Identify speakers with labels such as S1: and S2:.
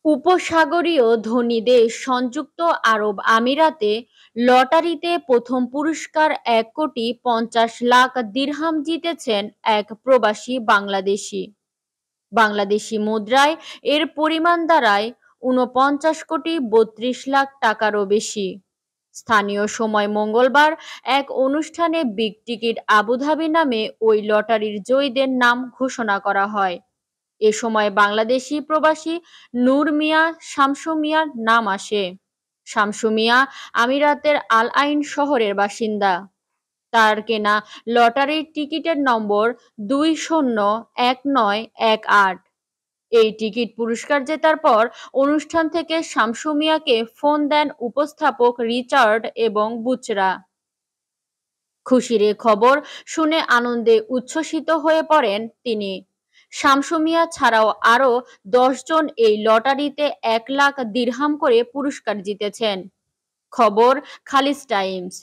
S1: উপসাগরীয় ধনী দেশ সংযুক্ত আরব আমিরাতে লটারিতে প্রথম পুরস্কার ১,৫০,০০,০০০ দিরহাম জিতেছেন এক প্রবাসী বাংলাদেশি। বাংলাদেশি মুদ্রায় এর পরিমাণ দাঁড়ায় ৪৯,৩২,০০,০০০ টাকারও বেশি। স্থানীয় সময় মঙ্গলবার এক অনুষ্ঠানে বিগ টিকিট আবুধাবি নামে ওই লটারির জয়ীদের নাম ঘোষণা করা হয়। এ সময় বাংলাদেশি প্রবাসী নূর মিয়া শামসু মিয়ার নাম আসে। শামসু মিয়া আমিরাতের আল আইন শহরের বাসিন্দা। তার কেনা লটারির টিকিটের নম্বর ২০1918। এই টিকিট পুরস্কার জেতার পর অনুষ্ঠান থেকে শামসু মিয়াকে ফোন দেন উপস্থাপক রিচার্ড এবং বুচরা। খুশির এ খবর শুনে আনন্দে উচ্ছ্বসিত হয়ে পড়েন তিনি। শামসু মিয়া ছাড়াও আরও ১০ জন এই লটারিতে ১,০০,০০০ দিরহাম করে পুরস্কার জিতেছেন। খবর খালিজ টাইমস।